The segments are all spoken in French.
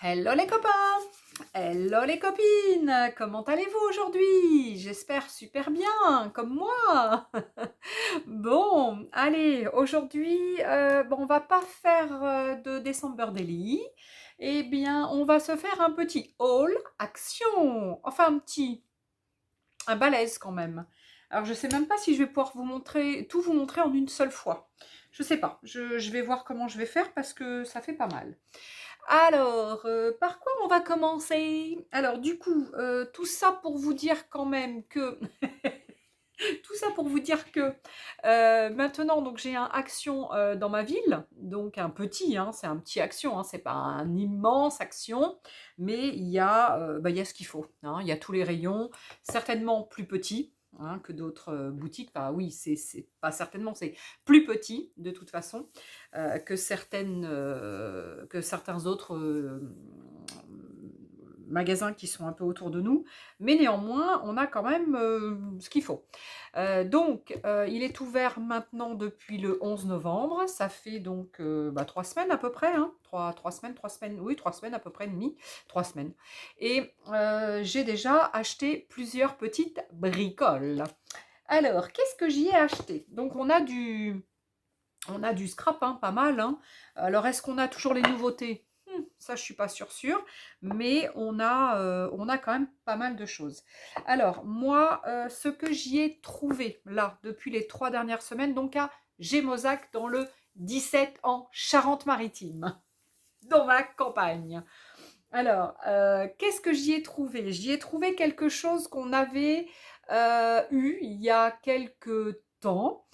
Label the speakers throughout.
Speaker 1: Hello les copains! Hello les copines! Comment allez-vous aujourd'hui? J'espère super bien, comme moi! Bon, allez, aujourd'hui, bon, on va pas faire de December Daily. Eh bien, on va se faire un petit haul action. Enfin, un balèze quand même. Alors, je sais même pas si je vais pouvoir tout vous montrer en une seule fois. Je sais pas. Je vais voir comment je vais faire parce que ça fait pas mal. Alors, par quoi on va commencer? Alors du coup, tout ça pour vous dire quand même que tout ça pour vous dire que, maintenant donc j'ai un Action, dans ma ville, donc un petit, hein, c'est un petit Action, hein, c'est pas un immense Action, mais il y a ce qu'il faut, hein. Il y a tous les rayons, certainement plus petits, hein, que d'autres, boutiques. Enfin oui, c'est pas certainement, c'est plus petit de toute façon, que certains autres, magasins qui sont un peu autour de nous, mais néanmoins, on a quand même, ce qu'il faut. Il est ouvert maintenant depuis le 11 novembre. Ça fait donc 3 semaines à peu près, hein, 3 semaines, oui, 3 semaines à peu près, et demie, 3 semaines. Et j'ai déjà acheté plusieurs petites bricoles. Alors, qu'est-ce que j'y ai acheté? Donc, on a du scrap, hein, pas mal, hein. Alors, est-ce qu'on a toujours les nouveautés? Ça, je suis pas sûre, mais on a quand même pas mal de choses. Alors, moi, ce que j'y ai trouvé, là, depuis les 3 dernières semaines, donc à Gémozac, dans le 17 en Charente-Maritime, dans ma campagne. Alors, qu'est-ce que j'y ai trouvé? J'y ai trouvé quelque chose qu'on avait eu il y a quelque temps,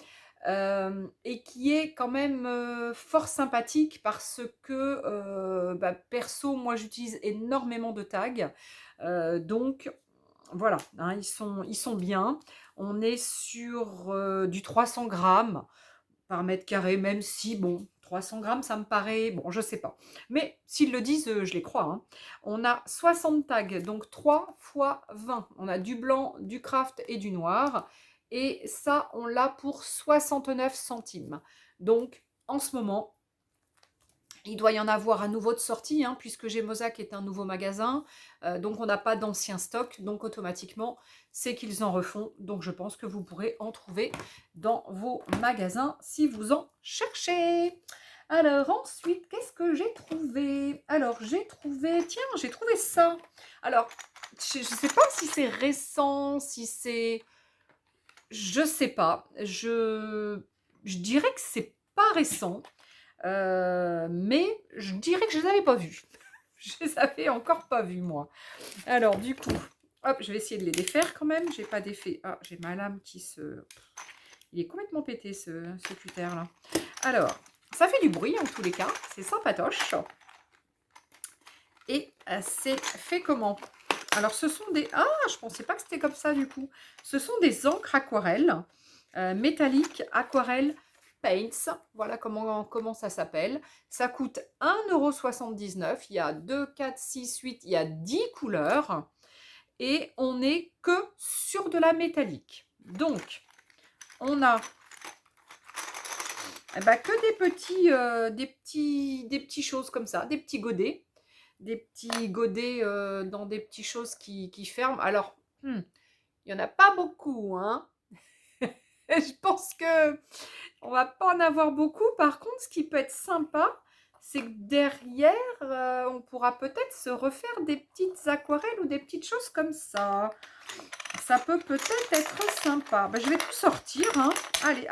Speaker 1: et qui est quand même fort sympathique parce que perso, moi j'utilise énormément de tags. Donc voilà, hein, ils sont bien. On est sur du 300 grammes par mètre carré, même si, bon, 300 grammes, ça me paraît, bon, je sais pas. Mais s'ils le disent, je les crois, hein. On a 60 tags, donc 3 fois 20. On a du blanc, du craft et du noir. Et ça, on l'a pour 69 centimes. Donc, en ce moment, il doit y en avoir à nouveau de sortie, hein, puisque Gémozac est un nouveau magasin. Donc, on n'a pas d'ancien stock. Donc, automatiquement, c'est qu'ils en refont. Donc, je pense que vous pourrez en trouver dans vos magasins si vous en cherchez. Alors, ensuite, qu'est-ce que j'ai trouvé? Alors, j'ai trouvé ça. Alors, je ne sais pas si c'est récent, si c'est... Je sais pas. Je dirais que c'est pas récent. Mais je dirais que je les avais pas vus. Je les avais encore pas vus, moi. Alors, du coup, hop, je vais essayer de les défaire quand même. J'ai pas défait. Ah, j'ai ma lame qui se... Il est complètement pété, ce cutter là. Alors, ça fait du bruit en tous les cas. C'est sympatoche. Et c'est fait comment? Alors, ce sont des... Ah, je pensais pas que c'était comme ça, du coup. Ce sont des encres aquarelles, métalliques, aquarelles Paints. Voilà comment ça s'appelle. Ça coûte 1,79 €. Il y a 2, 4, 6, 8, il y a 10 couleurs. Et on n'est que sur de la métallique. Donc, on a que des petits choses comme ça, des petits godets. Des petits godets dans des petites choses qui ferment. Alors, il n'y en a pas beaucoup, hein. Je pense que on va pas en avoir beaucoup. Par contre, ce qui peut être sympa, c'est que derrière, on pourra peut-être se refaire des petites aquarelles ou des petites choses comme ça. Ça peut peut-être être sympa. Je vais tout sortir, hein. Allez,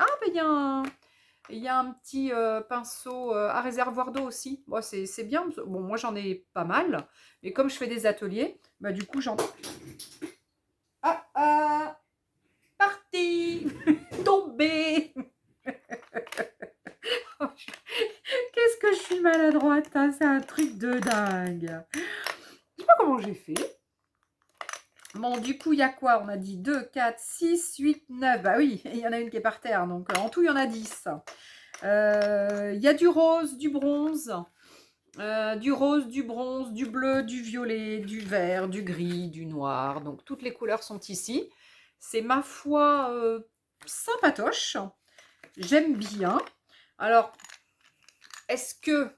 Speaker 1: il y a un petit pinceau à réservoir d'eau aussi. Bon, c'est bien. Bon, moi, j'en ai pas mal. Mais comme je fais des ateliers, du coup, j'en... Ah, ah, parti. Tombé. Qu'est-ce que je suis maladroite, hein, c'est un truc de dingue. Je sais pas comment j'ai fait. Bon, du coup, il y a quoi? On a dit 2, 4, 6, 8, 9. Bah oui, il y en a une qui est par terre. Donc, en tout, il y en a 10. Il y a du rose, du bronze, du bronze, du bleu, du violet, du vert, du gris, du noir. Donc, toutes les couleurs sont ici. C'est, ma foi, sympatoche. J'aime bien. Alors, est-ce que...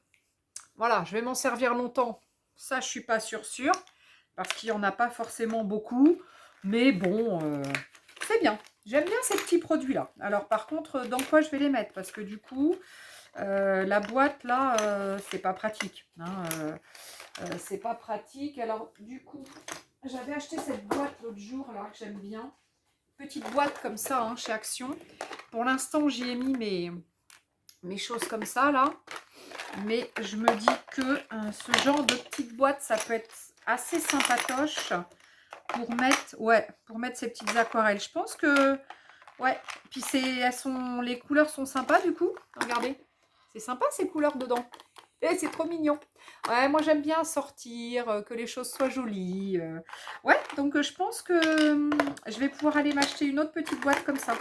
Speaker 1: Voilà, je vais m'en servir longtemps. ça, je suis pas sûre, parce qu'il n'y en a pas forcément beaucoup. Mais bon, c'est bien. J'aime bien ces petits produits-là. Alors, par contre, dans quoi je vais les mettre? Parce que du coup, la boîte, là, c'est pas pratique. Hein, c'est pas pratique. Alors, du coup, j'avais acheté cette boîte l'autre jour, alors que j'aime bien. Petite boîte comme ça, hein, chez Action. Pour l'instant, j'y ai mis mes choses comme ça, là. Mais je me dis que ce genre de petite boîte, ça peut être assez sympatoche pour mettre, ouais, pour mettre ces petites aquarelles. Je pense que, ouais. Puis les couleurs sont sympas du coup. Regardez, c'est sympa ces couleurs dedans. Et c'est trop mignon. Ouais, moi j'aime bien sortir, que les choses soient jolies. Ouais, donc je pense que je vais pouvoir aller m'acheter une autre petite boîte comme ça.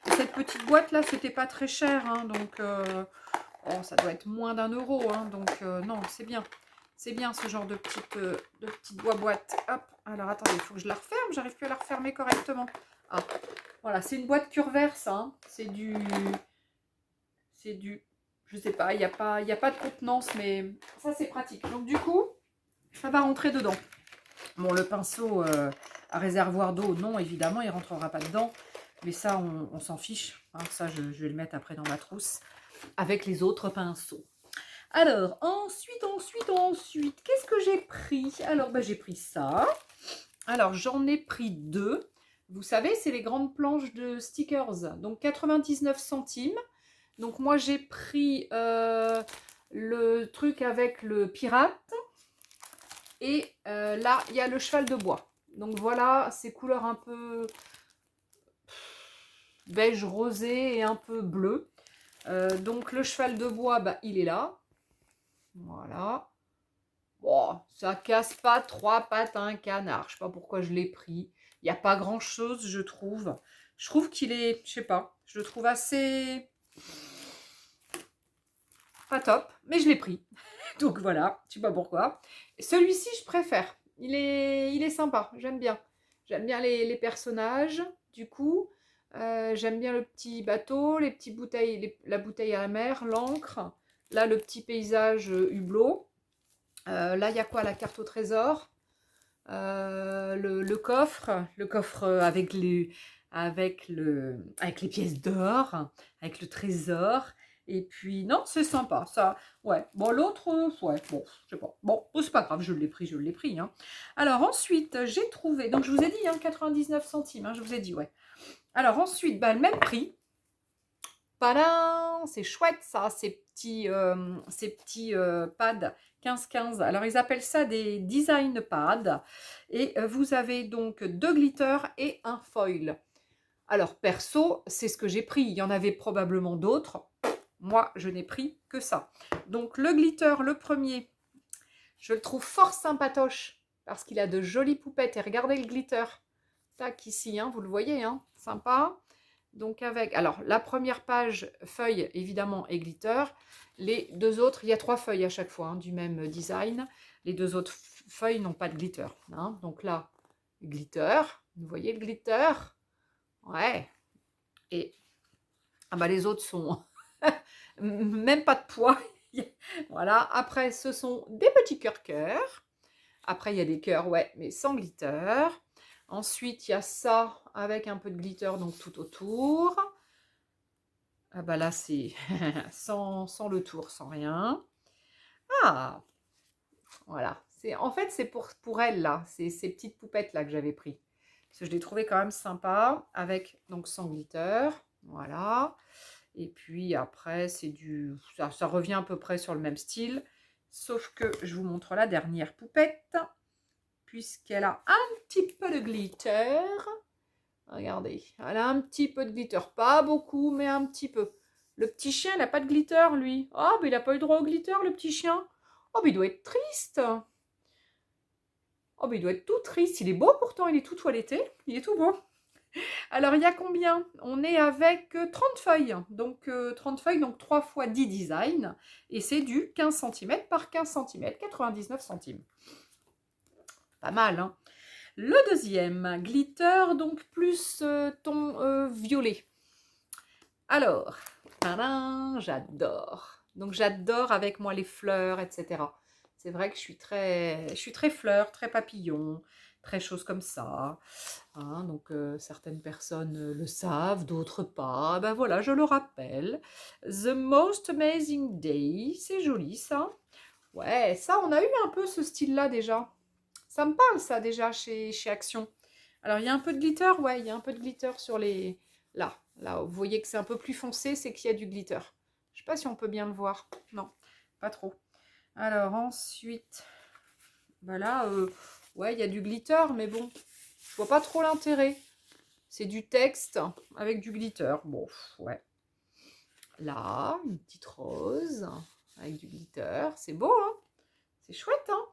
Speaker 1: Et cette petite boîte là, c'était pas très cher, hein, donc oh, ça doit être moins d'1 €, hein, donc non, c'est bien. C'est bien ce genre de petite boîte. Hop, alors attendez, il faut que je la referme. J'arrive plus à la refermer correctement. Ah, voilà, c'est une boîte Curverse. Hein. C'est du... Je sais pas, il y a pas de contenance, mais ça c'est pratique. Donc du coup, ça va rentrer dedans. Bon, le pinceau à réservoir d'eau, non, évidemment, il ne rentrera pas dedans. Mais ça, on s'en fiche. Hein, ça, je vais le mettre après dans ma trousse avec les autres pinceaux. Alors, ensuite, qu'est-ce que j'ai pris? Alors, bah, j'ai pris ça. Alors, j'en ai pris 2. Vous savez, c'est les grandes planches de stickers. Donc, 99 centimes. Donc, moi, j'ai pris le truc avec le pirate. Et là, il y a le cheval de bois. Donc, voilà, ces couleurs un peu beige rosé et un peu bleu. Donc, le cheval de bois, bah, il est là. Voilà. Bon, ça casse pas 3 pattes à un canard. Je sais pas pourquoi je l'ai pris. Il n'y a pas grand chose, je trouve. Je trouve qu'il est, je sais pas, je le trouve assez pas top, mais je l'ai pris. Donc voilà, je sais pas pourquoi. Celui-ci, je préfère. Il est sympa, j'aime bien. J'aime bien les personnages, du coup. J'aime bien le petit bateau, les petites bouteilles, la bouteille à la mer, l'encre. Là, le petit paysage hublot. Là, il y a quoi? La carte au trésor. Le coffre avec les pièces d'or, avec le trésor. Et puis, non, c'est sympa, ça. Ouais, bon, l'autre, ouais, bon, je sais pas. Bon, c'est pas grave, je l'ai pris. Hein. Alors, ensuite, j'ai trouvé, donc je vous ai dit, hein, 99 centimes, hein, je vous ai dit, ouais. Alors, ensuite, bah, le même prix. Padam, c'est chouette ça, ces petits pads 15-15. Alors ils appellent ça des design pads. Et vous avez donc 2 glitters et un foil. Alors perso, c'est ce que j'ai pris. Il y en avait probablement d'autres. Moi, je n'ai pris que ça. Donc le glitter, le premier, je le trouve fort sympatoche parce qu'il a de jolies poupettes. Et regardez le glitter. Tac, ici, hein, vous le voyez, hein, sympa. Donc avec, alors la première page feuille évidemment et glitter. Les deux autres, il y a 3 feuilles à chaque fois hein, du même design. Les deux autres feuilles n'ont pas de glitter. Hein. Donc là, glitter. Vous voyez le glitter? Ouais. Et ah bah, les autres sont même pas de poids. Voilà. Après, ce sont des petits cœurs. Après, il y a des cœurs, ouais, mais sans glitter. Ensuite, il y a ça avec un peu de glitter donc tout autour. Ah bah là, c'est sans le tour, sans rien. Ah, voilà. En fait, c'est pour elle, là. C'est ces petites poupettes-là que j'avais pris. Parce que je les trouvais quand même sympa, avec, donc, sans glitter. Voilà. Et puis après, ça revient à peu près sur le même style. Sauf que je vous montre la dernière poupette. Puisqu'elle a un petit peu de glitter. Regardez, elle a un petit peu de glitter. Pas beaucoup, mais un petit peu. Le petit chien, il n'a pas de glitter, lui. Ah, mais il n'a pas eu droit au glitter, le petit chien. Oh, mais il doit être triste. Oh, mais il doit être tout triste. Il est beau pourtant, il est tout toiletté. Il est tout beau. Alors, il y a combien? On est avec 30 feuilles. Donc, 30 feuilles, donc 3 fois 10 designs. Et c'est du 15 cm par 15 cm, 99 centimes. Pas mal, hein? Le deuxième, glitter, donc plus ton violet. Alors, tadam, j'adore. Donc j'adore avec moi les fleurs, etc. C'est vrai que je suis très fleur, très papillon, très chose comme ça. Hein, donc certaines personnes le savent, d'autres pas. Ben voilà, je le rappelle. The Most Amazing Day, c'est joli ça. Ouais, ça, on a eu un peu ce style-là déjà. Ça me parle ça déjà chez Action. Alors il y a un peu de glitter, ouais, il y a un peu de glitter sur les... Là, vous voyez que c'est un peu plus foncé, c'est qu'il y a du glitter. Je sais pas si on peut bien le voir. Non, pas trop. Alors ensuite, bah là, ouais, il y a du glitter, mais bon, je vois pas trop l'intérêt. C'est du texte avec du glitter. Bon, ouais. Là, une petite rose avec du glitter. C'est beau, hein? C'est chouette, hein?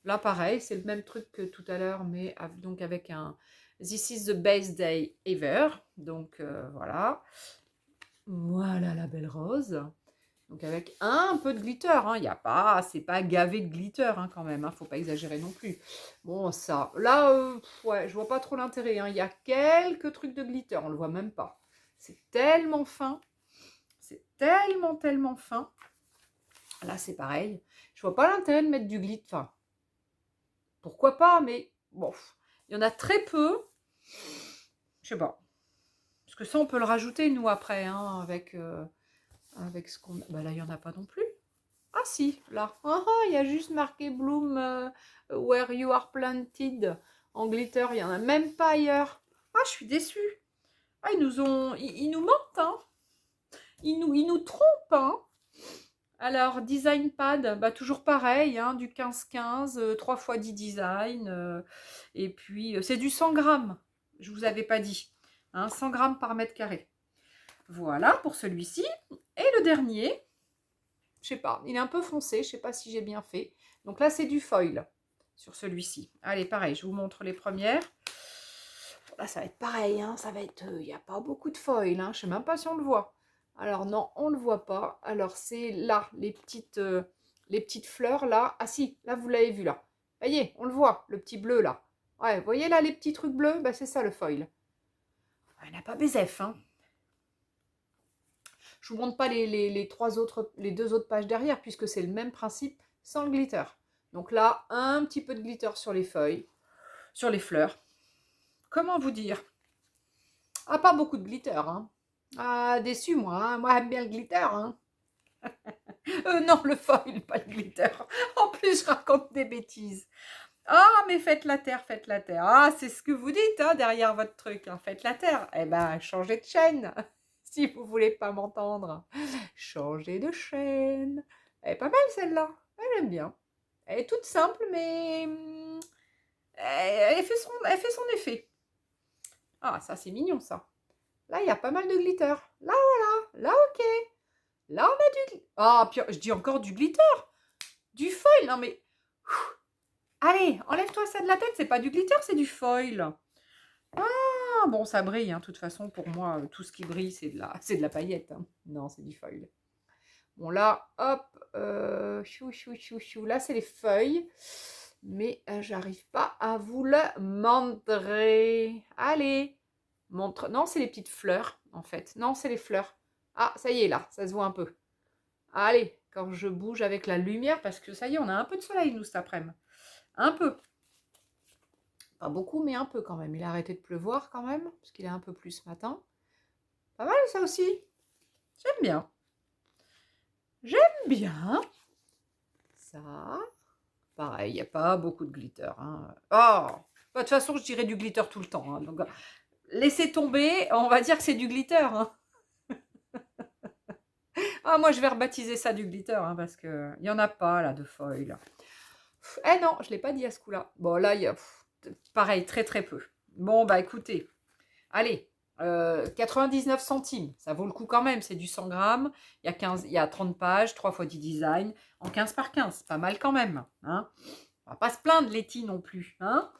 Speaker 1: Là, pareil, c'est le même truc que tout à l'heure, mais donc avec un This is the best day ever. Donc, voilà. Voilà la belle rose. Donc, avec un peu de glitter. Hein. Il y a pas, c'est pas gavé de glitter hein, quand même. Hein, faut pas exagérer non plus. Bon, ça. Là, ouais, je vois pas trop l'intérêt. Hein. Il y a quelques trucs de glitter. On le voit même pas. C'est tellement fin. C'est tellement, tellement fin. Là, c'est pareil. Je vois pas l'intérêt de mettre du glitter. Enfin, pourquoi pas, mais bon, il y en a très peu. Je sais pas. Parce que ça, on peut le rajouter, nous, après, hein, avec ce qu'on... Bah là, il n'y en a pas non plus. Ah si, là. Il y a juste marqué Bloom where you are planted en glitter. Il n'y en a même pas ailleurs. Ah, je suis déçue. Ah, ils nous mentent, hein. Ils nous trompent, hein. Alors, design pad, bah, toujours pareil, hein, du 15-15, 3 x 10 design. Et puis, c'est du 100 grammes, je ne vous avais pas dit. Hein, 100 grammes par mètre carré. Voilà pour celui-ci. Et le dernier, je sais pas, il est un peu foncé, je sais pas si j'ai bien fait. Donc là, c'est du foil sur celui-ci. Allez, pareil, je vous montre les premières. Là, ça va être pareil, hein, ça va être... Il n'y a pas beaucoup de foil, hein, je sais même pas si on le voit. Alors non, on ne le voit pas. Alors c'est là, les petites fleurs là. Ah si, là vous l'avez vu là. Voyez, on le voit, le petit bleu là. Ouais, vous voyez là les petits trucs bleus, bah, c'est ça le foil. Il n'y en a pas BZF, hein. Je vous montre pas les deux autres pages derrière, puisque c'est le même principe sans le glitter. Donc là, un petit peu de glitter sur les feuilles, sur les fleurs. Comment vous dire? Ah, pas beaucoup de glitter, hein. Ah, déçu, moi. Hein. Moi, j'aime bien le glitter, hein. Non, le foil, pas le glitter. En plus, je raconte des bêtises. Ah, mais faites la terre, faites la terre. Ah, c'est ce que vous dites, hein, derrière votre truc. Hein. Faites la terre. Eh ben, changez de chaîne. Si vous voulez pas m'entendre. Changez de chaîne. Elle est pas mal, celle-là. Elle aime bien. Elle est toute simple, mais... elle fait son effet. Ah, ça, c'est mignon, ça. Là, il y a pas mal de glitter. Là, voilà. Là, ok. Là, on a du... Ah, puis je dis encore du glitter. Du foil. Non, mais... Allez, enlève-toi ça de la tête. C'est pas du glitter, c'est du foil. Ah, bon, ça brille. Hein. De toute façon, pour moi, tout ce qui brille, c'est de la paillette. Hein. Non, c'est du foil. Bon, là, hop. Là, c'est les feuilles. Mais j'arrive pas à vous le montrer. Allez. Montre. Non, c'est les petites fleurs, en fait. Non, c'est les fleurs. Ah, ça y est, là, ça se voit un peu. Allez, quand je bouge avec la lumière, parce que ça y est, on a un peu de soleil, nous, cet après-midi. Un peu. Pas beaucoup, mais un peu quand même. Il a arrêté de pleuvoir quand même, parce qu'il est un peu plus ce matin. Pas mal, ça aussi. J'aime bien. J'aime bien. Ça. Pareil, il n'y a pas beaucoup de glitter. Hein. Oh, de toute façon, je dirais du glitter tout le temps. Hein. Donc, laissez tomber, on va dire que c'est du glitter. Hein. Ah, moi, je vais rebaptiser ça du glitter, hein, parce qu'il n'y en a pas, là, de foil. Eh non, je ne l'ai pas dit à ce coup-là. Bon, là, il y a... pareil, très, très peu. Bon, bah, écoutez. Allez, 99 centimes. Ça vaut le coup quand même. C'est du 100 grammes. Il y a 30 pages, 3 x 10 design. En 15 par 15. Pas mal quand même. Hein. On va pas se plaindre, Letty, non plus. Hein.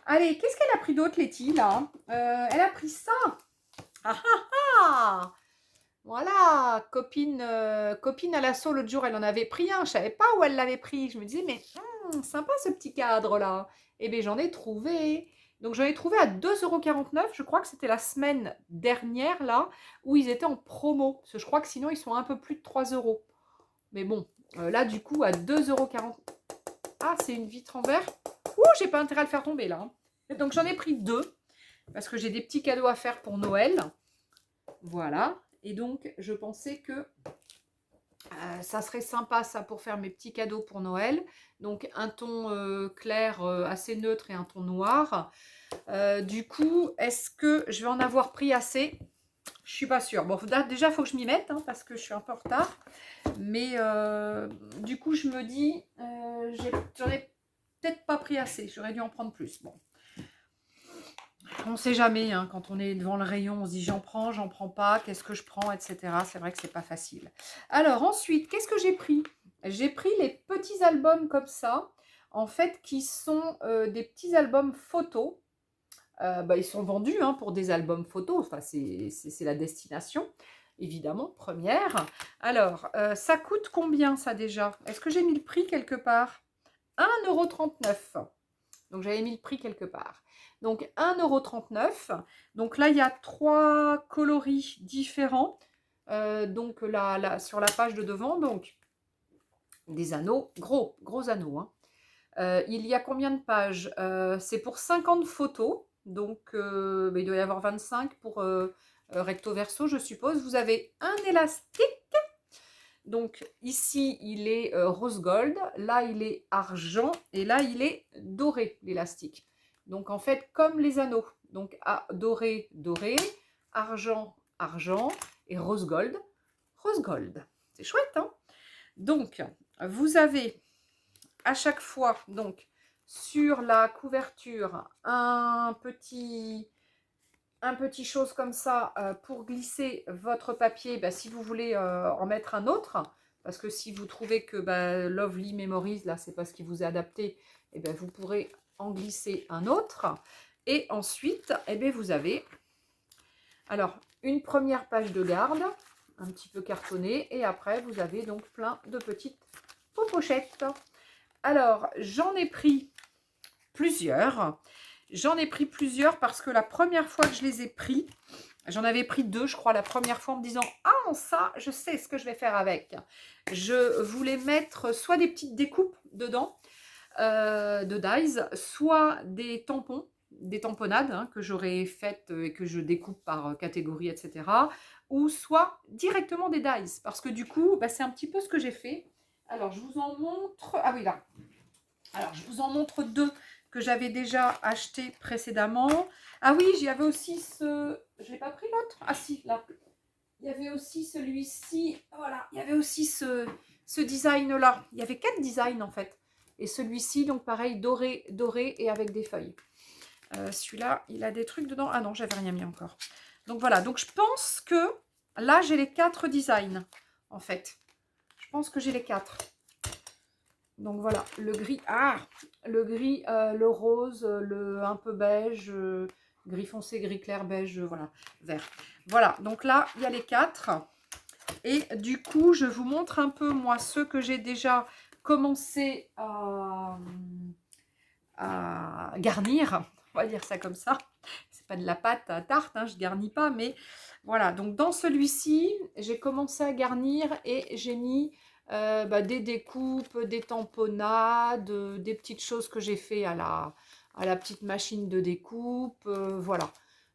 Speaker 1: Allez, qu'est-ce qu'elle a pris d'autre, Letty, là elle a pris ça. Ah ah ah. Voilà, copine à l'assaut l'autre jour, elle en avait pris un. Je savais pas où elle l'avait pris. Je me disais, mais sympa ce petit cadre-là. Eh bien, j'en ai trouvé. Donc, j'en ai trouvé à 2,49 €. Je crois que c'était la semaine dernière, là, où ils étaient en promo. Parce que je crois que sinon, ils sont un peu plus de 3 €. Mais bon, là, du coup, à 2,49 €. Ah, c'est une vitre en verre. Ouh, j'ai pas intérêt à le faire tomber là. Hein. Donc j'en ai pris 2 parce que j'ai des petits cadeaux à faire pour Noël. Voilà. Et donc je pensais que ça serait sympa ça pour faire mes petits cadeaux pour Noël. Donc un ton clair assez neutre et un ton noir. Du coup, est-ce que je vais en avoir pris assez? Je suis pas sûre. Bon, déjà, il faut que je m'y mette hein, parce que je suis un peu en retard. Mais du coup, je me dis, j'aurais peut-être pas pris assez. J'aurais dû en prendre plus. Bon, on ne sait jamais. Hein, quand on est devant le rayon, on se dit j'en prends pas, qu'est-ce que je prends, etc. C'est vrai que c'est pas facile. Alors ensuite, qu'est-ce que j'ai pris? J'ai pris les petits albums comme ça, en fait, qui sont des petits albums photos. Ils sont vendus hein, pour des albums photos, enfin, c'est la destination, évidemment, première. Alors, ça coûte combien ça déjà? Est-ce que j'ai mis le prix quelque part? 1,39 €. Donc, j'avais mis le prix quelque part. Donc, 1,39 €. Donc là, il y a 3 coloris différents. Donc, sur la page de devant, donc, des anneaux, gros anneaux. Hein. Il y a combien de pages? C'est pour 50 photos. Donc, il doit y avoir 25 pour recto verso, je suppose. Vous avez un élastique. Donc, ici, il est rose gold. Là, il est argent. Et là, il est doré, l'élastique. Donc, en fait, comme les anneaux. Donc, doré, doré. Argent, argent. Et rose gold, rose gold. C'est chouette, hein? Donc, vous avez à chaque fois, donc, sur la couverture, un petit chose comme ça pour glisser votre papier, si vous voulez en mettre un autre, parce que si vous trouvez que Lovely Memories, là, c'est pas ce qui vous est adapté, vous pourrez en glisser un autre. Et ensuite, vous avez, alors, une première page de garde, un petit peu cartonnée, et après, vous avez donc plein de petites pochettes. Alors, j'en ai pris plusieurs. J'en ai pris plusieurs parce que la première fois que je les ai pris, j'en avais pris 2, je crois, la première fois en me disant « Ah, ça, je sais ce que je vais faire avec. » Je voulais mettre soit des petites découpes dedans, de dies, soit des tampons, des tamponnades hein, que j'aurais faites et que je découpe par catégorie, etc. Ou soit directement des dies, parce que du coup, c'est un petit peu ce que j'ai fait. Alors, je vous en montre... Ah oui, là. Alors, je vous en montre 2 que j'avais déjà acheté précédemment. Ah oui, j'y avais aussi ce... Je n'ai pas pris l'autre? Ah si, là. Il y avait aussi celui-ci. Voilà, il y avait aussi ce design-là. Il y avait 4 designs en fait. Et celui-ci, donc pareil, doré, doré et avec des feuilles. Celui-là, il a des trucs dedans. Ah non, j'avais rien mis encore. Donc voilà, donc je pense que là, j'ai les 4 designs en fait. Je pense que j'ai les 4. Donc voilà, le gris, le gris, le rose, le un peu beige, gris foncé, gris clair, beige, voilà, vert. Voilà, donc là, il y a les 4. Et du coup, je vous montre un peu, moi, ceux que j'ai déjà commencé à garnir. On va dire ça comme ça. C'est pas de la pâte à tarte, hein, je garnis pas, mais voilà. Donc dans celui-ci, j'ai commencé à garnir et j'ai mis des découpes, des tamponnades, des petites choses que j'ai fait à la petite machine de découpe, voilà.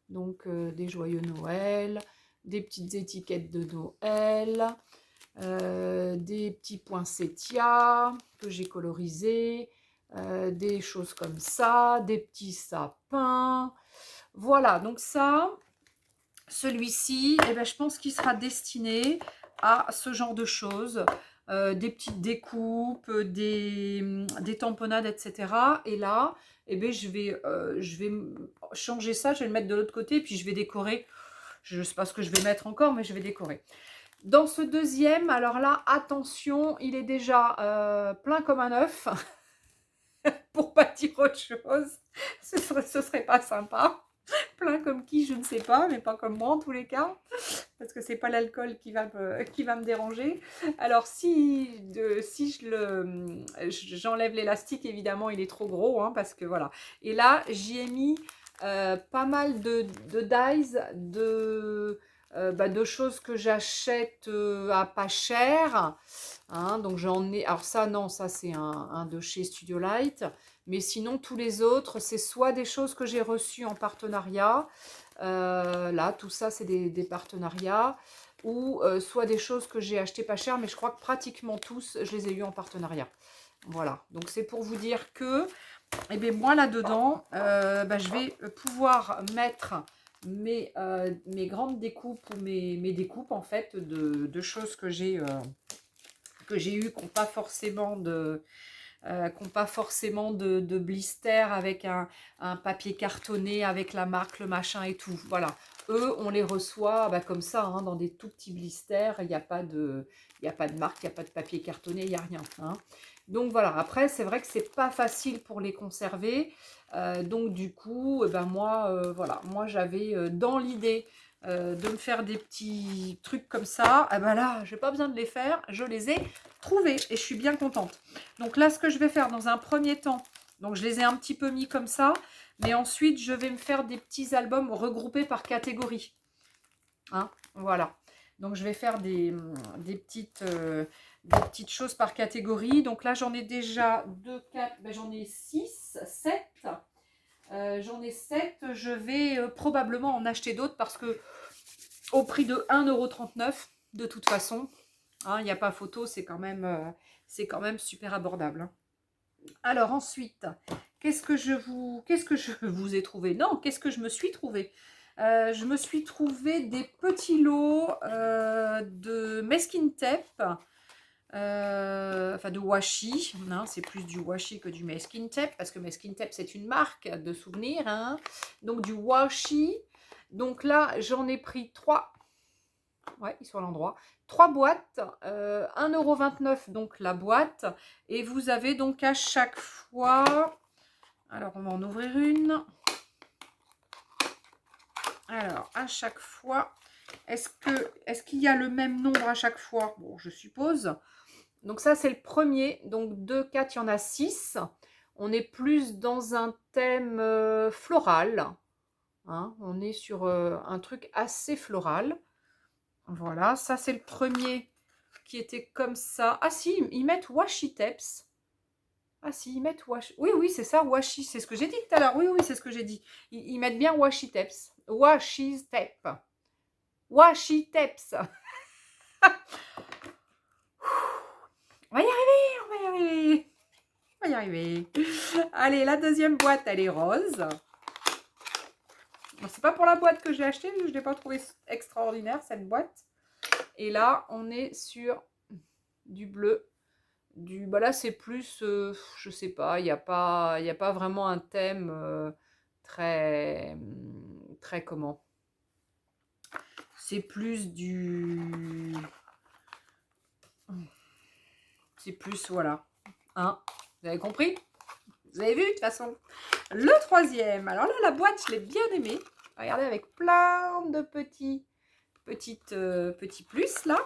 Speaker 1: Donc des joyeux Noël, des petites étiquettes de Noël, des petits poinsettias que j'ai colorisés, des choses comme ça, des petits sapins. Voilà, donc ça, celui-ci, je pense qu'il sera destiné à ce genre de choses. Des petites découpes, des tamponnades, etc. Et là, je vais changer ça, je vais le mettre de l'autre côté, puis je vais décorer. Je ne sais pas ce que je vais mettre encore, mais je vais décorer. Dans ce deuxième, alors là, attention, il est déjà plein comme un œuf. Pour pas dire autre chose, ce serait pas sympa. Plein comme qui, je ne sais pas, mais pas comme moi en tous les cas, parce que c'est pas l'alcool qui va me déranger. Alors si j'enlève l'élastique, évidemment, il est trop gros, hein, parce que voilà. Et là, j'y ai mis pas mal de dies, de choses que j'achète à pas cher. Hein, donc j'en ai. Alors ça, non, ça c'est un de chez Studio Light. Mais sinon, tous les autres, c'est soit des choses que j'ai reçues en partenariat. Là, tout ça, c'est des partenariats. Ou soit des choses que j'ai achetées pas cher. Mais je crois que pratiquement tous, je les ai eus en partenariat. Voilà. Donc c'est pour vous dire que, eh bien, moi là-dedans, je vais pouvoir mettre mes grandes découpes ou mes découpes en fait de choses que j'ai eues qui n'ont pas forcément de blister avec un papier cartonné avec la marque, le machin et tout. Voilà. Eux, on les reçoit comme ça, hein, dans des tout petits blisters. Il n'y a pas de marque, il n'y a pas de papier cartonné, il n'y a rien. Hein. Donc voilà, après, c'est vrai que c'est pas facile pour les conserver. Donc du coup, voilà, moi j'avais dans l'idée de me faire des petits trucs comme ça. Là, j'ai pas besoin de les faire, je les ai trouvés et je suis bien contente. Donc là, ce que je vais faire dans un premier temps, donc je les ai un petit peu mis comme ça, mais ensuite je vais me faire des petits albums regroupés par catégorie. Hein, voilà. Donc je vais faire des petites choses par catégorie. Donc là, j'en ai déjà 2, 4, j'en ai 6, 7. J'en ai 7. Je vais probablement en acheter d'autres parce que au prix de 1,39 € de toute façon, il n'y a pas photo, c'est quand même super abordable. Hein. Alors ensuite, qu'est-ce que je vous ai trouvé? Non, qu'est-ce que je me suis trouvé? Je me suis trouvé des petits lots de masking tape, de washi. Hein, c'est plus du washi que du masking tape, parce que masking tape, c'est une marque de souvenirs. Hein. Donc du washi. Donc là, j'en ai pris 3. Ouais, ils sont à l'endroit. 3 boîtes, 1,29 € donc la boîte. Et vous avez donc à chaque fois... Alors, on va en ouvrir une. Alors, à chaque fois, est-ce qu'il y a le même nombre à chaque fois? Bon, je suppose. Donc ça, c'est le premier. Donc 2, 4, il y en a 6. On est plus dans un thème floral. Hein, on est sur un truc assez floral. Voilà, ça c'est le premier qui était comme ça. Ah si, ils mettent washi tapes. Ah si, ils mettent washi. Oui, oui, c'est ça, washi. C'est ce que j'ai dit tout à l'heure. Oui, oui, c'est ce que j'ai dit. Ils mettent bien washi tapes. Washi tape. Washi tapes. On va y arriver, on va y arriver. On va y arriver. Allez, la deuxième boîte, elle est rose. C'est pas pour la boîte que j'ai achetée, je ne l'ai pas trouvée extraordinaire, cette boîte. Et là, on est sur du bleu. Là, c'est plus, je sais pas, il n'y a pas vraiment un thème très comment. C'est plus du... C'est plus, voilà. Hein, vous avez compris? Vous avez vu, de toute façon. Le troisième. Alors là, la boîte, je l'ai bien aimée. Regardez, avec plein de petits plus, là.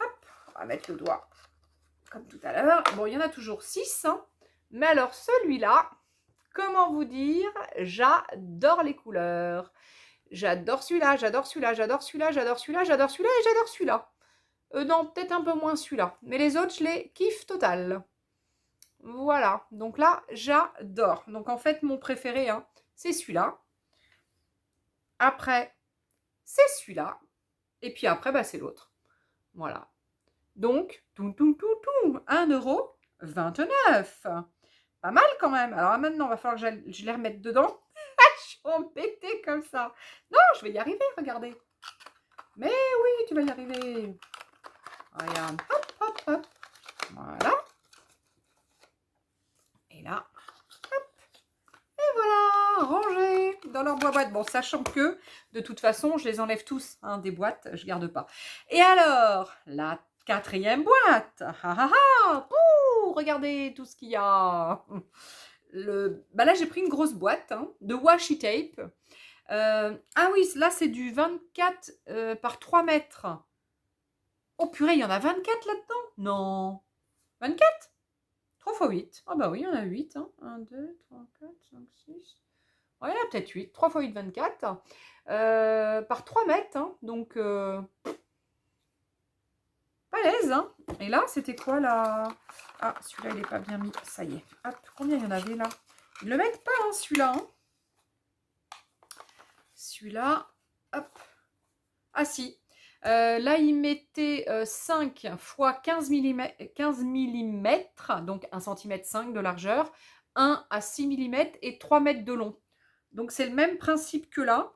Speaker 1: Hop, on va mettre le doigt. Comme tout à l'heure. Bon, il y en a toujours 6. Hein. Mais alors, celui-là, comment vous dire, j'adore les couleurs. J'adore celui-là, j'adore celui-là, j'adore celui-là, j'adore celui-là, j'adore celui-là et j'adore celui-là. Non, peut-être un peu moins celui-là. Mais les autres, je les kiffe total. Voilà. Donc là, j'adore. Donc en fait, mon préféré, hein, c'est celui-là. Après, c'est celui-là. Et puis après, c'est l'autre. Voilà. Donc, 1,29 €. Pas mal quand même. Alors maintenant, il va falloir que je les remette dedans. Je suis embêtée comme ça. Non, je vais y arriver, regardez. Mais oui, tu vas y arriver. Regarde. Hop, hop, hop. Voilà. Et là, hop. Et voilà, rangé dans leur boîte. Bon, sachant que, de toute façon, je les enlève tous hein, des boîtes. Je garde pas. Et alors, la 4e boîte. Regardez tout ce qu'il y a. Là, j'ai pris une grosse boîte hein, de washi tape. Ah oui, là, c'est du 24 par 3 mètres. Oh purée, il y en a 24 là-dedans? Non. 24? 3 x 8. Ah bah oui, il y en a 8. Hein. 1, 2, 3, 4, 5, 6. il y en a peut-être 8. 3 x 8, 24. Par 3 mètres. Hein, donc, balèze. Hein. Et là, c'était quoi là? Ah, celui-là, il n'est pas bien mis. Ça y est. Hop, combien il y en avait là? Ils ne le mettent pas, hein, celui-là. Hein. Celui-là, hop. Ah si. Là, il mettait 5 x 15 mm, donc 1 cm 5 de largeur, 1 à 6 mm et 3 mètres de long. Donc, c'est le même principe que là.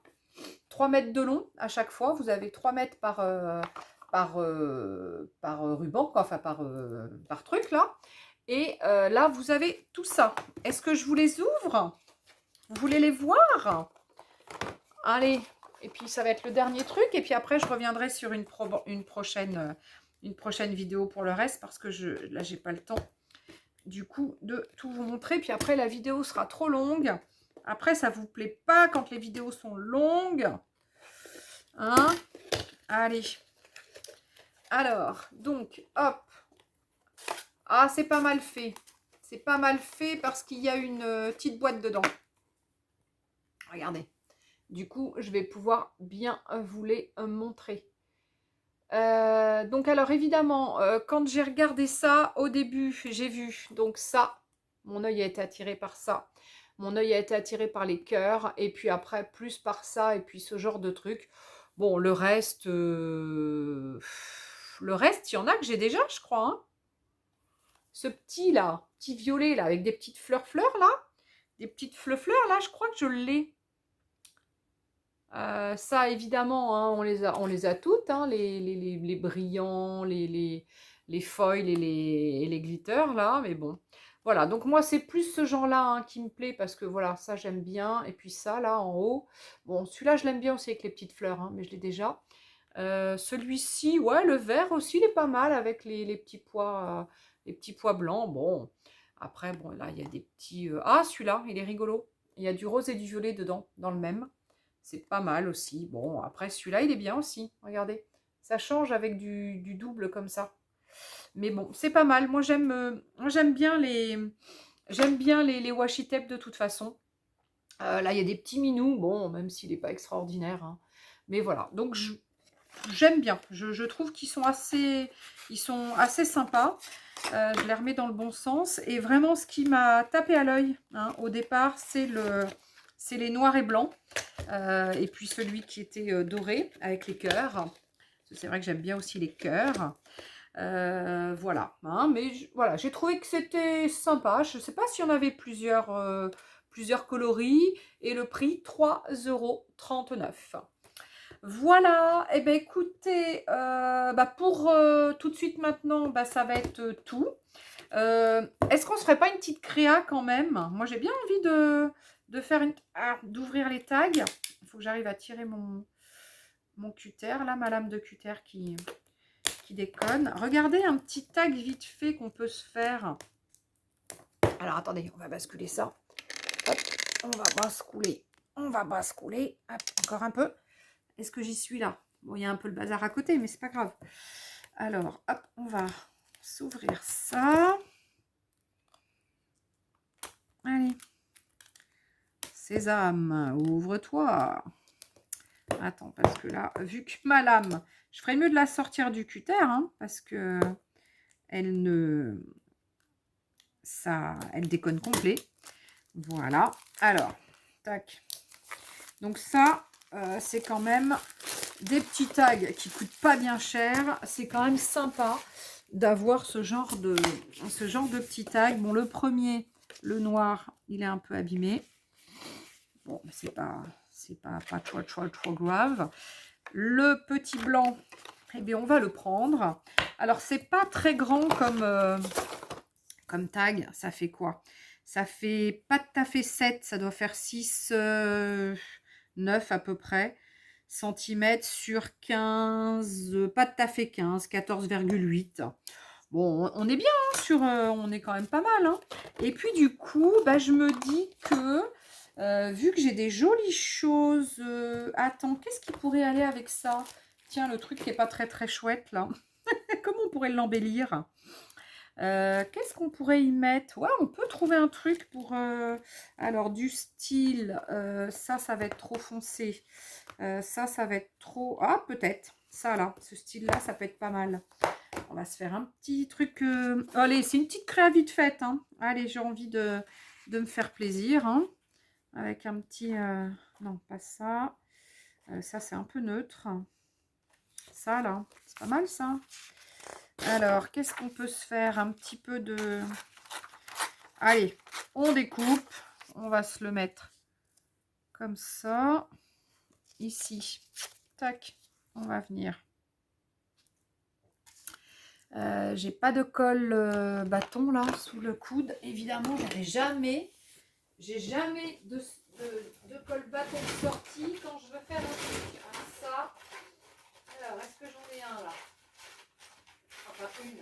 Speaker 1: 3 mètres de long à chaque fois. Vous avez 3 mètres par ruban, quoi, enfin par truc là. Et là, vous avez tout ça. Est-ce que je vous les ouvre? Vous voulez les voir? Allez, et puis ça va être le dernier truc. Et puis après, je reviendrai sur une prochaine vidéo pour le reste parce que là, j'ai pas le temps du coup de tout vous montrer. Puis après, la vidéo sera trop longue. Après, ça vous plaît pas quand les vidéos sont longues. Hein? Allez. Alors, donc, hop. Ah, c'est pas mal fait. C'est pas mal fait parce qu'il y a une petite boîte dedans. Regardez. Du coup, je vais pouvoir bien vous les montrer. Donc, alors, évidemment, quand j'ai regardé ça, au début, j'ai vu, donc ça, mon œil a été attiré par ça. Mon œil a été attiré par les cœurs, et puis après, plus par ça, et puis ce genre de trucs. Bon, le reste, il y en a que j'ai déjà, je crois. Hein. Ce petit là, petit violet là, avec des petites fleurs là, des petites fleurs là, je crois que je l'ai. Ça, évidemment, hein, on les a toutes, hein, les brillants, les foils et les glitters, là, mais bon. Voilà, donc moi, c'est plus ce genre-là hein, qui me plaît, parce que voilà, ça, j'aime bien. Et puis ça, là, en haut. Bon, celui-là, je l'aime bien aussi avec les petites fleurs, hein, mais je l'ai déjà. Celui-ci, ouais, le vert aussi, il est pas mal avec les petits pois blancs. Bon, après, bon, là, il y a des petits... Ah, celui-là, il est rigolo. Il y a du rose et du violet dedans, dans le même. C'est pas mal aussi. Bon, après, celui-là, il est bien aussi. Regardez. Ça change avec du double comme ça. Mais bon, c'est pas mal. Moi, j'aime bien les washi tape de toute façon. Là, il y a des petits minous. Bon, même s'il n'est pas extraordinaire. Hein. Mais voilà. Donc, j'aime bien. Je trouve qu'ils sont assez sympas. Je les remets dans le bon sens. Et vraiment, ce qui m'a tapé à l'œil hein, au départ, c'est les noirs et blancs. Et puis celui qui était doré avec les cœurs. C'est vrai que j'aime bien aussi les cœurs. Voilà. Hein, mais voilà, j'ai trouvé que c'était sympa. Je ne sais pas s'il y en avait plusieurs coloris. Et le prix, 3,39 €. Voilà, et eh ben écoutez, pour tout de suite maintenant, ça va être tout. Est-ce qu'on se ferait pas une petite créa quand même? Moi j'ai bien envie de faire d'ouvrir les tags. Il faut que j'arrive à tirer mon cutter, là, ma lame de cutter qui déconne. Regardez un petit tag vite fait qu'on peut se faire. Alors attendez, on va basculer ça. Hop, on va basculer. Hop, encore un peu. Est-ce que j'y suis là? Bon, il y a un peu le bazar à côté, mais c'est pas grave. Alors, hop, on va s'ouvrir ça. Allez. Sésame, ouvre-toi. Attends, parce que là, vu que ma lame, je ferais mieux de la sortir du cutter, hein, parce que elle déconne complet. Voilà. Alors, tac. Donc ça, c'est quand même des petits tags qui coûtent pas bien cher. C'est quand même sympa d'avoir ce genre de petits tags. Bon, le premier, le noir, il est un peu abîmé. Bon, c'est pas trop grave. Le petit blanc, eh bien, on va le prendre. Alors, c'est pas très grand comme tag. Ça fait quoi? Ça fait pas tout à fait 7, ça doit faire 6, 9 à peu près centimètres sur 15, pas tout à fait 15, 14,8. Bon, on est bien hein, on est quand même pas mal. Hein. Et puis du coup, je me dis que vu que j'ai des jolies choses, attends, qu'est-ce qui pourrait aller avec ça? Tiens, le truc qui est pas très très chouette là. Comment on pourrait l'embellir? Qu'est-ce qu'on pourrait y mettre? Ouais, on peut trouver un truc pour... alors, du style, ça va être trop foncé. Ça va être trop... Ah, peut-être. Ça, là, ce style-là, ça peut être pas mal. On va se faire un petit truc... Allez, c'est une petite créa vite faite. Hein. Allez, j'ai envie de me faire plaisir. Hein. Avec un petit... Non, pas ça. Ça, c'est un peu neutre. Ça, là, c'est pas mal, ça. Alors, qu'est-ce qu'on peut se faire? Un petit peu de... Allez, on découpe. On va se le mettre comme ça. Ici. Tac. On va venir. J'ai pas de colle bâton, là, sous le coude. Évidemment, j'ai jamais de colle bâton sortie quand je veux faire un truc. Ah, ça. Alors, est-ce que j'en ai un, là? Enfin, une.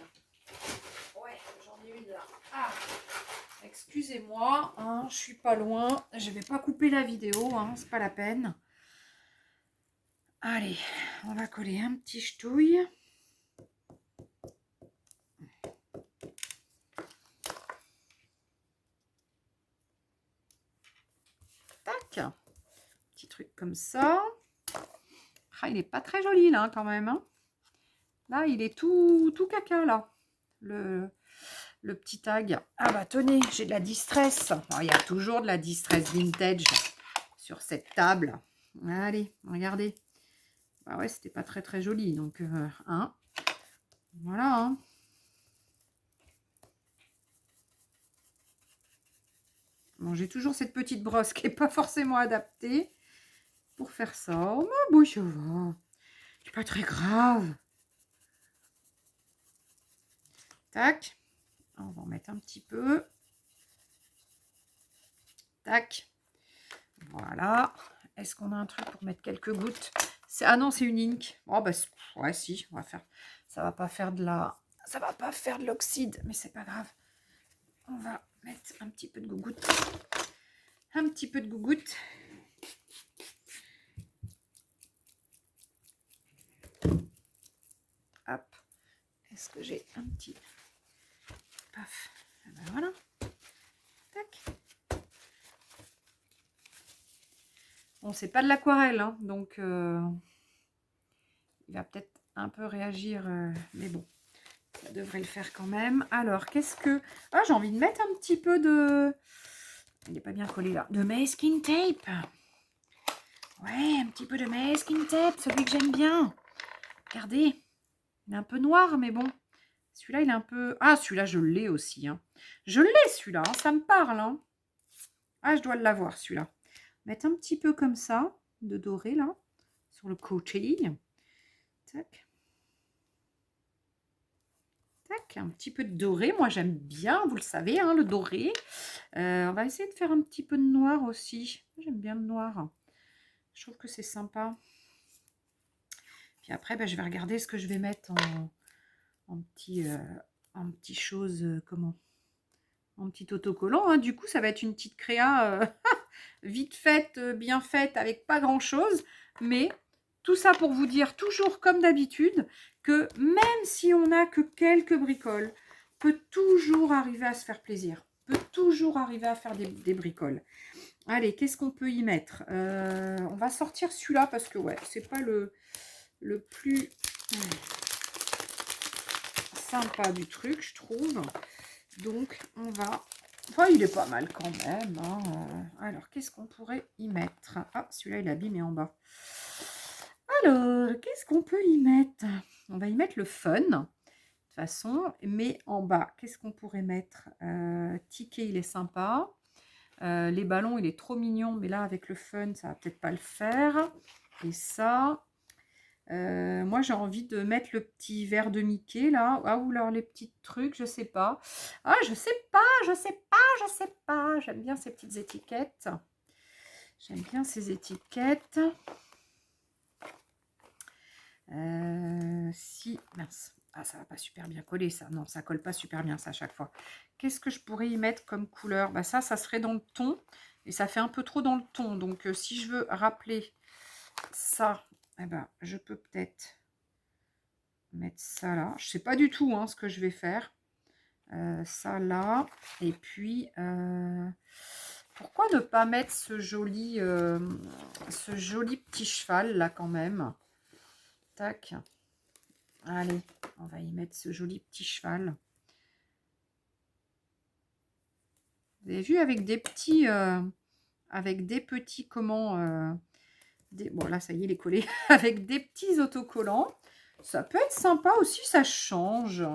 Speaker 1: Ouais, j'en ai une, là. Ah, excusez-moi, hein, je suis pas loin. Je vais pas couper la vidéo, hein, c'est pas la peine. Allez, on va coller un petit ch'touille. Tac. Petit truc comme ça. Ah, il est pas très joli, là, quand même. Hein. Là, il est tout caca, là. Le petit tag. Ah bah tenez, j'ai de la distress. Alors, il y a toujours de la distress vintage sur cette table. Allez, regardez. Bah ouais, c'était pas très très joli. Donc, hein. Voilà. Hein. Bon, j'ai toujours cette petite brosse qui n'est pas forcément adaptée pour faire ça. Oh, ma bouche va. C'est pas très grave. Tac. On va en mettre un petit peu. Tac. Voilà. Est-ce qu'on a un truc pour mettre quelques gouttes? Ah non, c'est une ink. Oh bah ouais, si, on va faire. Ça va pas faire de la. Ça va pas faire de l'oxyde, mais c'est pas grave. On va mettre un petit peu de gougoute. Un petit peu de gougoute. Hop. Est-ce que j'ai un petit. Paf. Et ben voilà. Tac. Bon, c'est pas de l'aquarelle, hein, donc il va peut-être un peu réagir, mais bon, ça devrait le faire quand même. Alors, qu'est-ce que... Ah, j'ai envie de mettre un petit peu de... Il n'est pas bien collé là. De masking tape. Ouais, un petit peu de masking tape, celui que j'aime bien. Regardez, il est un peu noir, mais bon. Celui-là, il est un peu... Ah, celui-là, je l'ai aussi. Hein. Je l'ai, celui-là, hein, ça me parle. Hein. Ah, je dois l'avoir, celui-là. Mettre un petit peu comme ça, de doré, là, sur le côté. Tac. Tac, un petit peu de doré. Moi, j'aime bien, vous le savez, hein, le doré. On va essayer de faire un petit peu de noir aussi. J'aime bien le noir. Je trouve que c'est sympa. Puis après, ben, je vais regarder ce que je vais mettre en petit chose, comment? En petit autocollant. Hein. Du coup, ça va être une petite créa vite faite, bien faite, avec pas grand-chose. Mais tout ça pour vous dire, toujours comme d'habitude, que même si on n'a que quelques bricoles, peut toujours arriver à se faire plaisir. Peut toujours arriver à faire des bricoles. Allez, qu'est-ce qu'on peut y mettre? On va sortir celui-là parce que, ouais, c'est pas le plus sympa du truc, je trouve. Donc, on va... Enfin, il est pas mal quand même. Hein. Alors, qu'est-ce qu'on pourrait y mettre? Ah, celui-là, il est abîmé en bas. Alors, qu'est-ce qu'on peut y mettre? On va y mettre le fun, de toute façon. Mais en bas, qu'est-ce qu'on pourrait mettre? Ticket, il est sympa. Les ballons, il est trop mignon. Mais là, avec le fun, ça va peut-être pas le faire. Et ça... moi, j'ai envie de mettre le petit verre de Mickey, là. Ah, ou alors les petits trucs, je sais pas. Ah, je sais pas, je sais pas, je sais pas. J'aime bien ces petites étiquettes. J'aime bien ces étiquettes. Si, mince. Ah, ça va pas super bien coller, ça. Non, ça colle pas super bien, ça, à chaque fois. Qu'est-ce que je pourrais y mettre comme couleur? Bah, ça serait dans le ton. Et ça fait un peu trop dans le ton. Donc, si je veux rappeler ça, eh ben, je peux peut-être... mettre ça là. Je sais pas du tout hein, ce que je vais faire. Ça là. Et puis, pourquoi ne pas mettre ce joli petit cheval là quand même. Tac. Allez, on va y mettre ce joli petit cheval. Vous avez vu avec des petits, comment, bon là ça y est, il est collé, avec des petits autocollants. Ça peut être sympa aussi, ça change.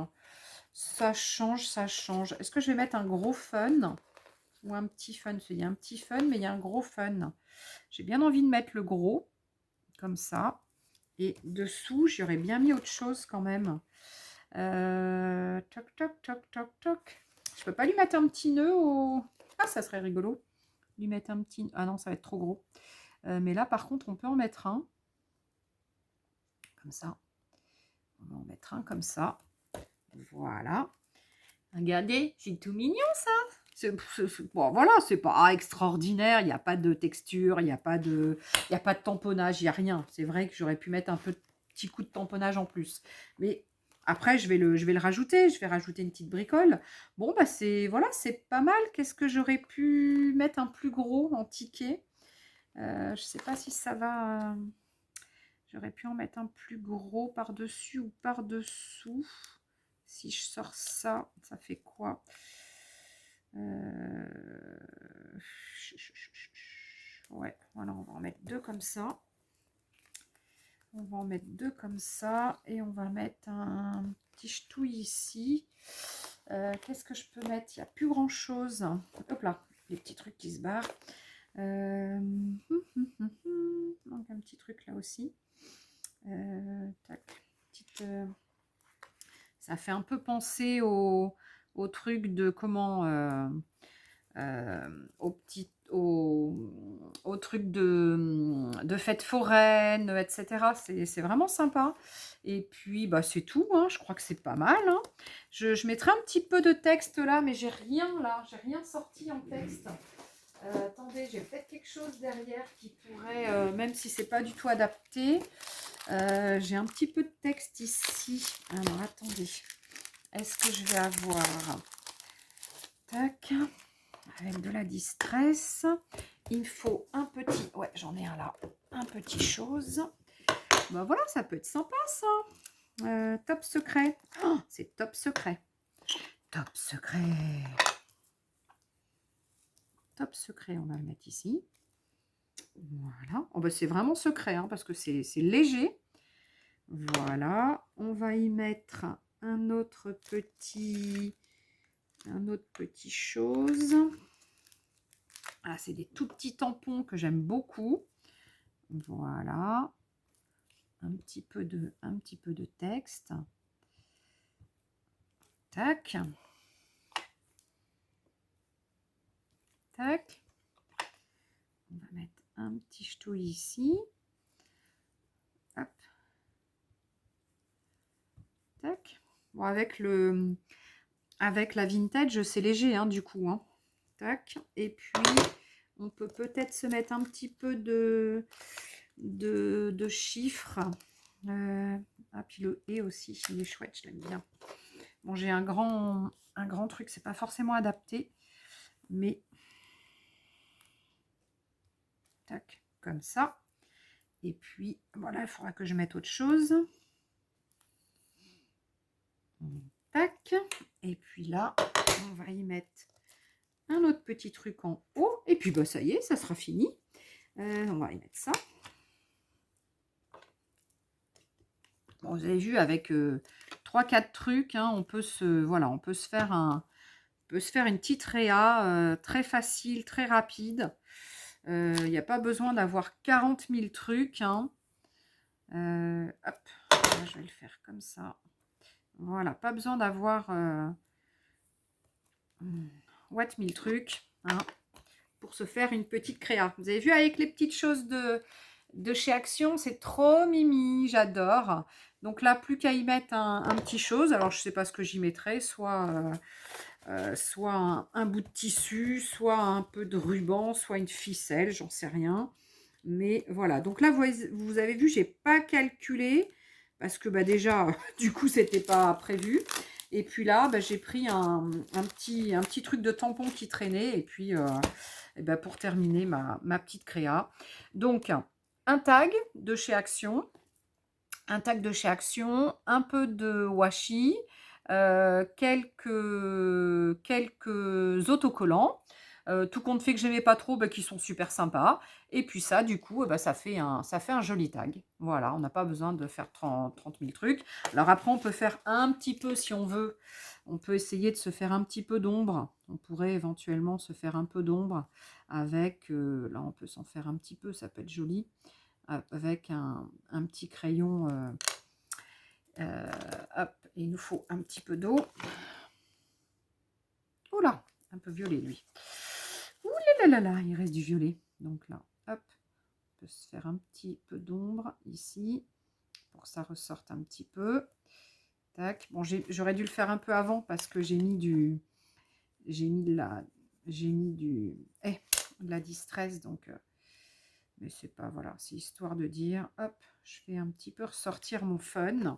Speaker 1: Ça change, ça change. Est-ce que je vais mettre un gros fun ou un petit fun? Il y a un petit fun, mais il y a un gros fun. J'ai bien envie de mettre le gros, comme ça. Et dessous, j'aurais bien mis autre chose quand même. Toc, toc, toc, toc, toc. Je peux pas lui mettre un petit nœud au... Ah, ça serait rigolo. Lui mettre un petit... Ah non, ça va être trop gros. Mais là, par contre, on peut en mettre un. Comme ça. On va en mettre un comme ça. Voilà. Regardez, c'est tout mignon ça. Bon, voilà, c'est pas extraordinaire. Il n'y a pas de texture, il n'y a pas de tamponnage, il n'y a rien. C'est vrai que j'aurais pu mettre un petit coup de tamponnage en plus. Mais après, je vais le rajouter. Je vais rajouter une petite bricole. Bon, bah voilà, c'est pas mal. Qu'est-ce que j'aurais pu mettre un plus gros en ticket? Je sais pas si ça va... J'aurais pu en mettre un plus gros par-dessus ou par-dessous. Si je sors ça, ça fait quoi? Ouais, voilà, on va en mettre deux comme ça. On va en mettre deux comme ça. Et on va mettre un petit ch'touille ici. Qu'est-ce que je peux mettre? Il n'y a plus grand-chose. Hop là, les petits trucs qui se barrent. Donc un petit truc là aussi. Tac, petite... Ça fait un peu penser au truc de comment... au truc de fête foraine, etc. C'est vraiment sympa. Et puis, bah, c'est tout. Hein. Je crois que c'est pas mal. Hein. Je mettrai un petit peu de texte là, mais j'ai rien là. J'ai rien sorti en texte. Attendez, j'ai peut-être quelque chose derrière qui pourrait, même si c'est pas du tout adapté, j'ai un petit peu de texte ici. Alors, attendez. Est-ce que je vais avoir... Tac. Avec de la distress. Il me faut un petit... Ouais, j'en ai un là. Un petit chose. Ben voilà, ça peut être sympa, ça. Top secret. Oh, c'est top secret. Top secret. Top secret, on va le mettre ici. Voilà. Oh, ben c'est vraiment secret, hein, parce que c'est léger. Voilà. On va y mettre un autre petit chose. Ah, c'est des tout petits tampons que j'aime beaucoup. Voilà. Un petit peu de texte. Tac. Tac. On va mettre un petit ch'touille ici. Hop. Tac. Bon, avec la vintage, c'est léger, hein, du coup. Hein. Tac. Et puis, on peut peut-être se mettre un petit peu de chiffres. Ah, puis le et aussi, il est chouette, je l'aime bien. Bon, j'ai un grand truc, c'est pas forcément adapté, mais tac, comme ça. Et puis, voilà, il faudra que je mette autre chose. Tac. Et puis là, on va y mettre un autre petit truc en haut. Et puis, bah, ça y est, ça sera fini. On va y mettre ça. Bon, vous avez vu, avec 3-4 trucs, hein, on peut se faire une petite réa très facile, très rapide. Il n'y a pas besoin d'avoir 40 000 trucs. Hein. Hop, là, je vais le faire comme ça. Voilà, pas besoin d'avoir what 1000 trucs hein, pour se faire une petite créa. Vous avez vu avec les petites choses de chez Action, c'est trop mimi, j'adore. Donc là, plus qu'à y mettre un petit chose. Alors, je ne sais pas ce que j'y mettrai, soit un bout de tissu, soit un peu de ruban, soit une ficelle, j'en sais rien. Mais voilà, donc là, vous avez vu, j'ai pas calculé, parce que bah, déjà, du coup, c'était pas prévu. Et puis là, bah, j'ai pris un petit truc de tampon qui traînait. Et puis, et ben, pour terminer ma petite créa. Donc, un tag de chez Action. Un tag de chez Action. Un peu de washi. Quelques autocollants. Tout compte fait que j'aimais pas trop, bah, qui sont super sympas. Et puis ça, du coup, bah, ça fait un joli tag. Voilà, on n'a pas besoin de faire 30 000 trucs. Alors après, on peut faire un petit peu, si on veut, on peut essayer de se faire un petit peu d'ombre. On pourrait éventuellement se faire un peu d'ombre avec, là on peut s'en faire un petit peu, ça peut être joli, avec un petit crayon. Hop, il nous faut un petit peu d'eau. Oula, un peu violet lui. Ouh là là là, il reste du violet. Donc là, hop, on peut se faire un petit peu d'ombre ici pour que ça ressorte un petit peu. Tac. Bon, j'aurais dû le faire un peu avant parce que j'ai mis de la distress, donc mais c'est pas, voilà, c'est histoire de dire, hop, je fais un petit peu ressortir mon fun.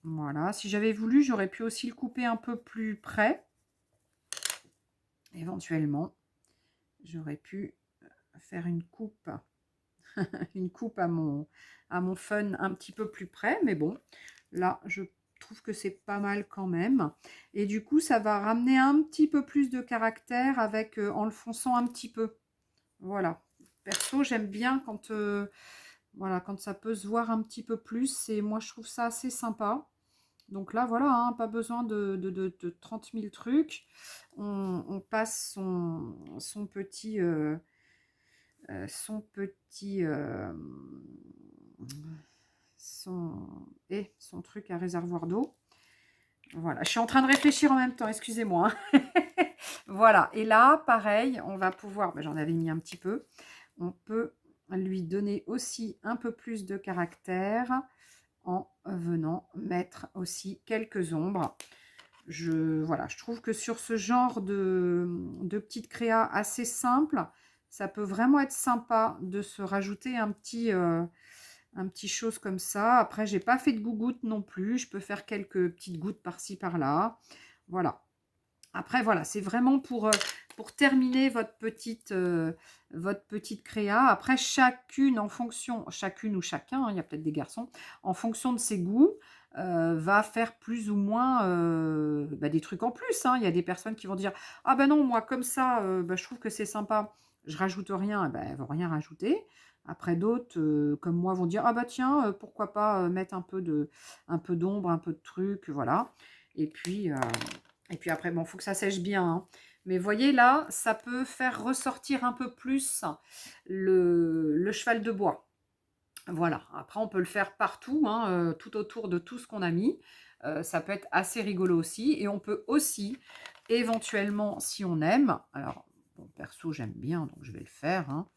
Speaker 1: Voilà, si j'avais voulu, j'aurais pu aussi le couper un peu plus près. Éventuellement, j'aurais pu faire une coupe une coupe à mon fun un petit peu plus près, mais bon, là, je trouve que c'est pas mal quand même. Et du coup, ça va ramener un petit peu plus de caractère avec en le fonçant un petit peu. Voilà. Perso, j'aime bien quand, voilà, quand ça peut se voir un petit peu plus. Et moi, je trouve ça assez sympa. Donc là, voilà, hein, pas besoin de 30 000 trucs. On passe son petit... son truc à réservoir d'eau. Voilà, je suis en train de réfléchir en même temps, excusez-moi. Voilà, et là, pareil, on va pouvoir, j'en avais mis un petit peu, on peut lui donner aussi un peu plus de caractère en venant mettre aussi quelques ombres. Voilà, je trouve que sur ce genre de petites créas assez simples, ça peut vraiment être sympa de se rajouter un petit chose comme ça. Après, j'ai pas fait de gougoute non plus. Je peux faire quelques petites gouttes par-ci, par-là. Voilà. Après, voilà, c'est vraiment pour terminer votre petite créa. Après, chacune ou chacun, hein, il y a peut-être des garçons, en fonction de ses goûts, va faire plus ou moins des trucs en plus, hein. Il y a des personnes qui vont dire « Ah ben non, moi comme ça, je trouve que c'est sympa, je rajoute rien. » Elles vont rien rajouter. Après d'autres, comme moi, vont dire « Ah bah tiens, pourquoi pas mettre un peu d'ombre, un peu de trucs, voilà. » Et puis après, bon, il faut que ça sèche bien, hein. Mais vous voyez, là, ça peut faire ressortir un peu plus le cheval de bois. Voilà. Après, on peut le faire partout, hein, tout autour de tout ce qu'on a mis. Ça peut être assez rigolo aussi. Et on peut aussi, éventuellement, si on aime, alors, bon, perso, j'aime bien, donc je vais le faire, hein.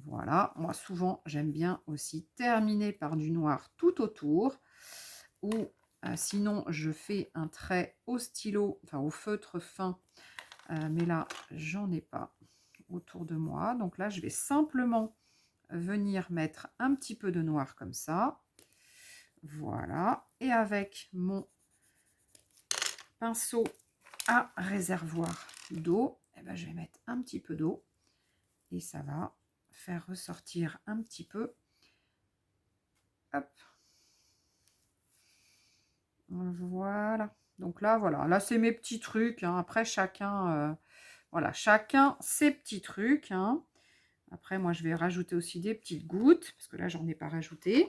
Speaker 1: Voilà. Moi, souvent, j'aime bien aussi terminer par du noir tout autour. Ou sinon, je fais un trait au stylo, enfin au feutre fin, mais là, j'en ai pas autour de moi. Donc là, je vais simplement venir mettre un petit peu de noir comme ça. Voilà. Et avec mon pinceau à réservoir d'eau, je vais mettre un petit peu d'eau. Et ça va faire ressortir un petit peu. Hop. Voilà. Donc là, voilà. Là, c'est mes petits trucs, hein. Après, chacun, voilà, chacun ses petits trucs, hein. Après, moi, je vais rajouter aussi des petites gouttes, parce que là, j'en ai pas rajouté.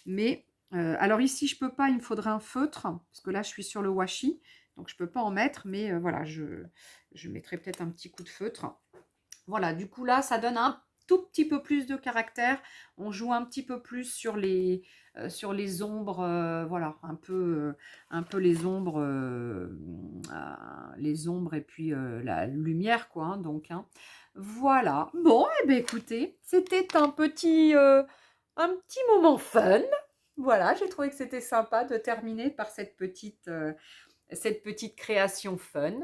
Speaker 1: Mais, alors ici, je peux pas, il me faudrait un feutre, parce que là, je suis sur le washi, donc je peux pas en mettre, mais voilà, je mettrai peut-être un petit coup de feutre. Voilà, du coup, là, ça donne un tout petit peu plus de caractère. On joue un petit peu plus sur les ombres, voilà, un peu les ombres et puis la lumière, quoi, hein, donc, hein. Voilà. Bon, eh bien, écoutez, c'était un petit moment fun. Voilà, j'ai trouvé que c'était sympa de terminer par cette petite création fun.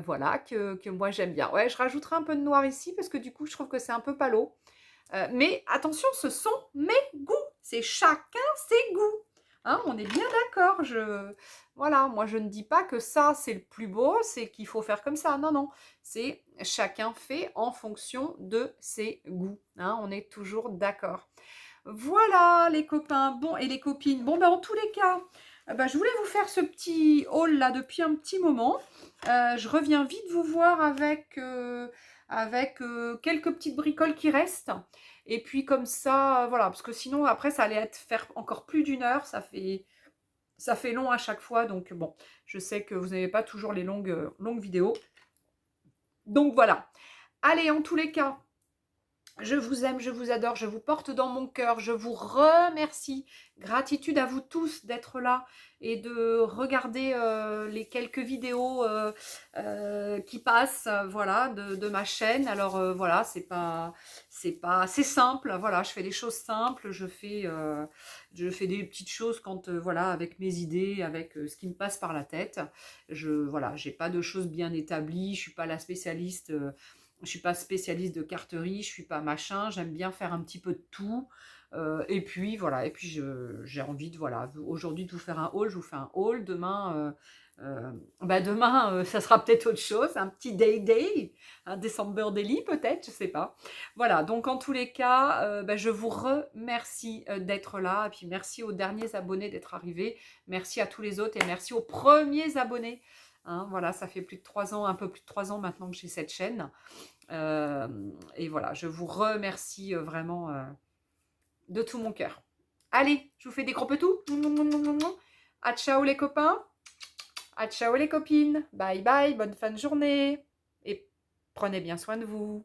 Speaker 1: Voilà, que moi j'aime bien. Ouais, je rajouterai un peu de noir ici parce que du coup, je trouve que c'est un peu palo. Mais attention, ce sont mes goûts. C'est chacun ses goûts. Hein, on est bien d'accord. Voilà, moi je ne dis pas que ça c'est le plus beau, c'est qu'il faut faire comme ça. Non, non, c'est chacun fait en fonction de ses goûts. Hein, on est toujours d'accord. Voilà les copains, bon et les copines. Bon ben en tous les cas, je voulais vous faire ce petit haul là depuis un petit moment. Je reviens vite vous voir avec quelques petites bricoles qui restent. Et puis comme ça, voilà, parce que sinon après ça allait être faire encore plus d'une heure, ça fait long à chaque fois. Donc bon, je sais que vous n'avez pas toujours les longues vidéos. Donc voilà. Allez, en tous les cas, je vous aime, je vous adore, je vous porte dans mon cœur, je vous remercie. Gratitude à vous tous d'être là et de regarder les quelques vidéos qui passent, voilà, de ma chaîne. Alors voilà, c'est simple, voilà, je fais des choses simples, je fais des petites choses quand, voilà, avec mes idées, avec ce qui me passe par la tête. Voilà, j'ai pas de choses bien établies, je suis pas la spécialiste. Je suis pas spécialiste de carterie, je suis pas machin, j'aime bien faire un petit peu de tout. Et puis voilà, et puis j'ai envie de, voilà, aujourd'hui de vous faire un haul, je vous fais un haul. Demain, ça sera peut-être autre chose, un petit day, un December daily peut-être, je sais pas. Voilà, donc en tous les cas, je vous remercie d'être là, et puis merci aux derniers abonnés d'être arrivés, merci à tous les autres, et merci aux premiers abonnés. Hein, voilà, ça fait plus de 3 ans, un peu plus de 3 ans maintenant que j'ai cette chaîne. Et voilà, je vous remercie vraiment de tout mon cœur. Allez, je vous fais des gros petous. À ciao les copains. À ciao les copines. Bye bye, bonne fin de journée. Et prenez bien soin de vous.